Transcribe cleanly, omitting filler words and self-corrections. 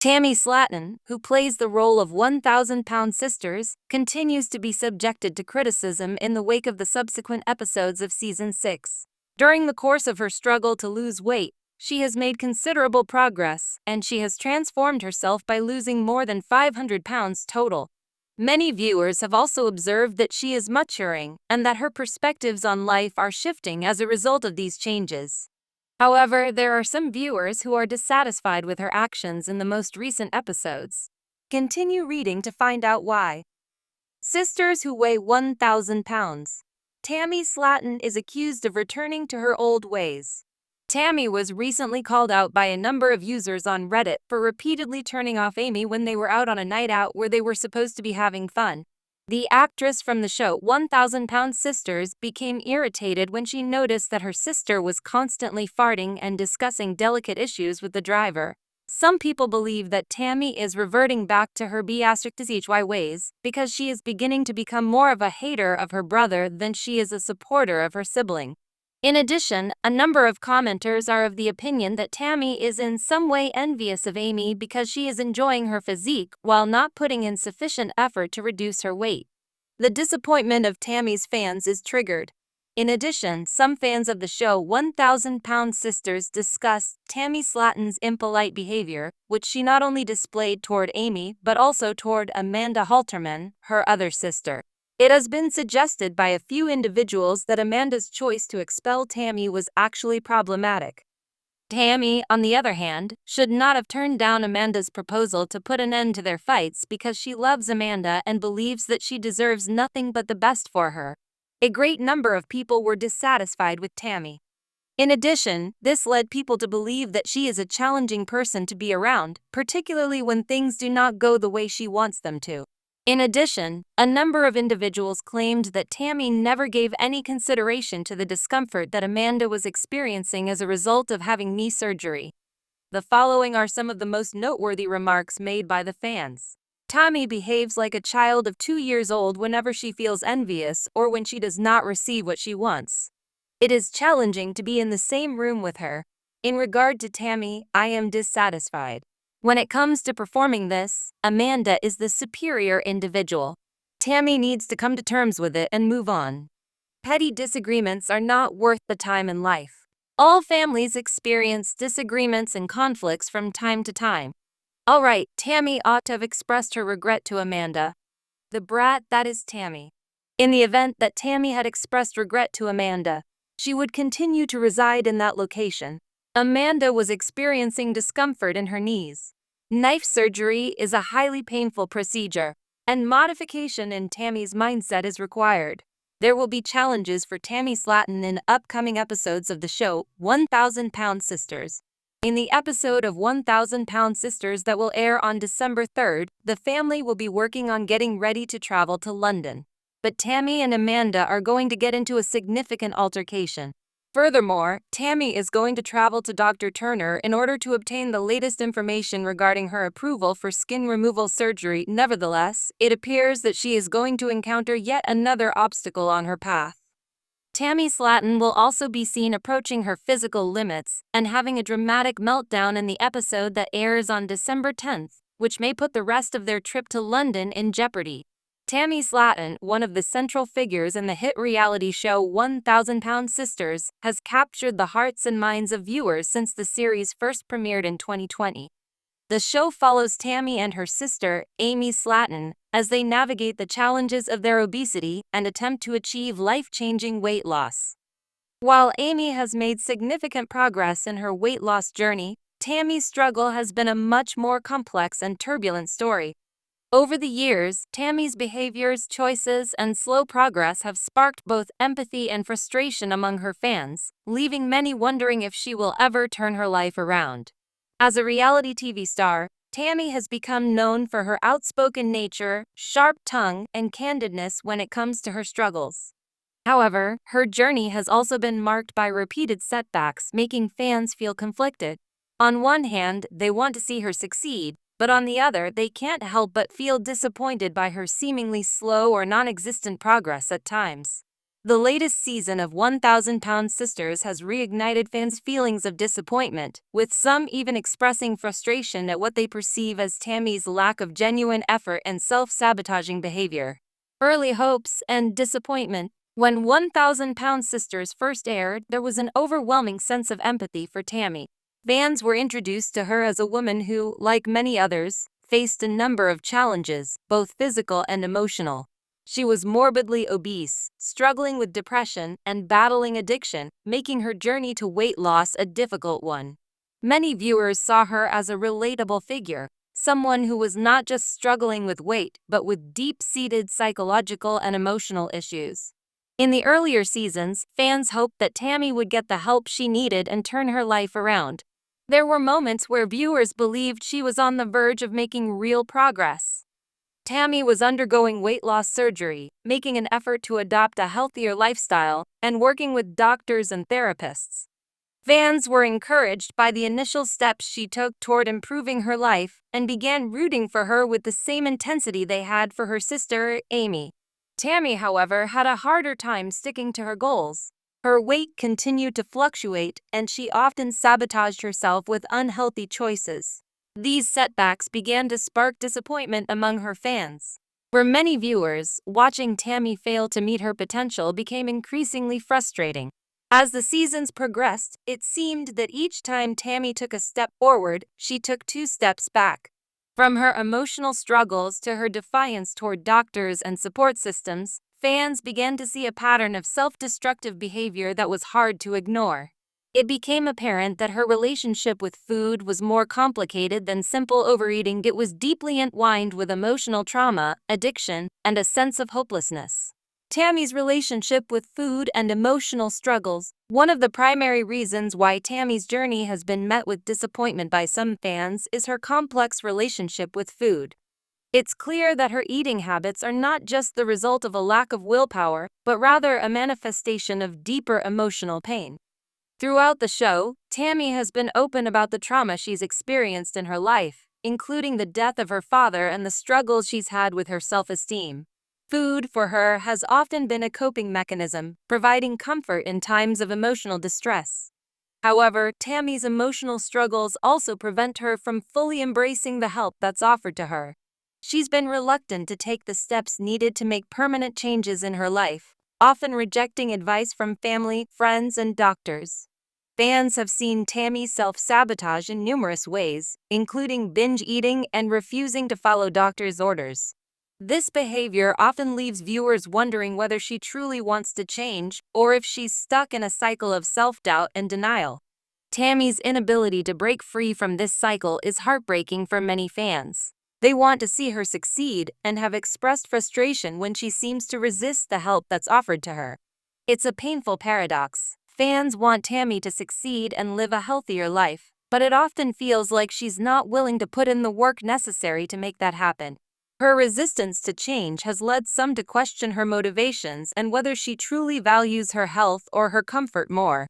Tammy Slaton, who plays the role of 1,000-pound sisters, continues to be subjected to criticism in the wake of the subsequent episodes of Season 6. During the course of her struggle to lose weight, she has made considerable progress, and she has transformed herself by losing more than 500 pounds total. Many viewers have also observed that she is maturing and that her perspectives on life are shifting as a result of these changes. However, there are some viewers who are dissatisfied with her actions in the most recent episodes. Continue reading to find out why. Sisters who weigh 1,000 pounds. Tammy Slaton is accused of returning to her old ways. Tammy was recently called out by a number of users on Reddit for repeatedly turning off Amy when they were out on a night out where they were supposed to be having fun. The actress from the show 1,000-Pound Sisters became irritated when she noticed that her sister was constantly farting and discussing delicate issues with the driver. Some people believe that Tammy is reverting back to her backlash ways because she is beginning to become more of a hater of her brother than she is a supporter of her sibling. In addition, a number of commenters are of the opinion that Tammy is in some way envious of Amy because she is enjoying her physique while not putting in sufficient effort to reduce her weight. The disappointment of Tammy's fans is triggered. In addition, some fans of the show 1,000-Pound Sisters discussed Tammy Slaton's impolite behavior, which she not only displayed toward Amy but also toward Amanda Halterman, her other sister. It has been suggested by a few individuals that Amanda's choice to expel Tammy was actually problematic. Tammy, on the other hand, should not have turned down Amanda's proposal to put an end to their fights because she loves Amanda and believes that she deserves nothing but the best for her. A great number of people were dissatisfied with Tammy. In addition, this led people to believe that she is a challenging person to be around, particularly when things do not go the way she wants them to. In addition, a number of individuals claimed that Tammy never gave any consideration to the discomfort that Amanda was experiencing as a result of having knee surgery. The following are some of the most noteworthy remarks made by the fans. Tammy behaves like a child of 2 years old whenever she feels envious or when she does not receive what she wants. It is challenging to be in the same room with her. In regard to Tammy, I am dissatisfied. When it comes to performing this, Amanda is the superior individual. Tammy needs to come to terms with it and move on. Petty disagreements are not worth the time in life. All families experience disagreements and conflicts from time to time. Alright, Tammy ought to have expressed her regret to Amanda. The brat that is Tammy. In the event that Tammy had expressed regret to Amanda, she would continue to reside in that location. Amanda was experiencing discomfort in her knees. Knife surgery is a highly painful procedure, and modification in Tammy's mindset is required. There will be challenges for Tammy Slaton in upcoming episodes of the show 1,000-Pound Sisters. In the episode of 1,000-Pound Sisters that will air on December 3rd, the family will be working on getting ready to travel to London. But Tammy and Amanda are going to get into a significant altercation. Furthermore, Tammy is going to travel to Dr. Turner in order to obtain the latest information regarding her approval for skin removal surgery. Nevertheless, it appears that she is going to encounter yet another obstacle on her path. Tammy Slaton will also be seen approaching her physical limits and having a dramatic meltdown in the episode that airs on December 10th, which may put the rest of their trip to London in jeopardy. Tammy Slaton, one of the central figures in the hit reality show 1,000-Pound Sisters, has captured the hearts and minds of viewers since the series first premiered in 2020. The show follows Tammy and her sister, Amy Slaton, as they navigate the challenges of their obesity and attempt to achieve life-changing weight loss. While Amy has made significant progress in her weight loss journey, Tammy's struggle has been a much more complex and turbulent story. Over the years, Tammy's behaviors, choices, and slow progress have sparked both empathy and frustration among her fans, leaving many wondering if she will ever turn her life around. As a reality TV star, Tammy has become known for her outspoken nature, sharp tongue, and candidness when it comes to her struggles. However, her journey has also been marked by repeated setbacks, making fans feel conflicted. On one hand, they want to see her succeed, but on the other, they can't help but feel disappointed by her seemingly slow or non-existent progress at times. The latest season of 1,000-Pound Sisters has reignited fans' feelings of disappointment, with some even expressing frustration at what they perceive as Tammy's lack of genuine effort and self-sabotaging behavior. Early hopes and disappointment. When 1,000-Pound Sisters first aired, there was an overwhelming sense of empathy for Tammy. Fans were introduced to her as a woman who, like many others, faced a number of challenges, both physical and emotional. She was morbidly obese, struggling with depression, and battling addiction, making her journey to weight loss a difficult one. Many viewers saw her as a relatable figure, someone who was not just struggling with weight, but with deep-seated psychological and emotional issues. In the earlier seasons, fans hoped that Tammy would get the help she needed and turn her life around. There were moments where viewers believed she was on the verge of making real progress. Tammy was undergoing weight loss surgery, making an effort to adopt a healthier lifestyle, and working with doctors and therapists. Fans were encouraged by the initial steps she took toward improving her life and began rooting for her with the same intensity they had for her sister, Amy. Tammy, however, had a harder time sticking to her goals. Her weight continued to fluctuate, and she often sabotaged herself with unhealthy choices. These setbacks began to spark disappointment among her fans. For many viewers, watching Tammy fail to meet her potential became increasingly frustrating. As the seasons progressed, it seemed that each time Tammy took a step forward, she took 2 steps back. From her emotional struggles to her defiance toward doctors and support systems, fans began to see a pattern of self-destructive behavior that was hard to ignore. It became apparent that her relationship with food was more complicated than simple overeating. It was deeply entwined with emotional trauma, addiction, and a sense of hopelessness. Tammy's relationship with food and emotional struggles. One of the primary reasons why Tammy's journey has been met with disappointment by some fans is her complex relationship with food. It's clear that her eating habits are not just the result of a lack of willpower, but rather a manifestation of deeper emotional pain. Throughout the show, Tammy has been open about the trauma she's experienced in her life, including the death of her father and the struggles she's had with her self-esteem. Food, for her, has often been a coping mechanism, providing comfort in times of emotional distress. However, Tammy's emotional struggles also prevent her from fully embracing the help that's offered to her. She's been reluctant to take the steps needed to make permanent changes in her life, often rejecting advice from family, friends, and doctors. Fans have seen Tammy self-sabotage in numerous ways, including binge eating and refusing to follow doctors' orders. This behavior often leaves viewers wondering whether she truly wants to change or if she's stuck in a cycle of self-doubt and denial. Tammy's inability to break free from this cycle is heartbreaking for many fans. They want to see her succeed and have expressed frustration when she seems to resist the help that's offered to her. It's a painful paradox. Fans want Tammy to succeed and live a healthier life, but it often feels like she's not willing to put in the work necessary to make that happen. Her resistance to change has led some to question her motivations and whether she truly values her health or her comfort more.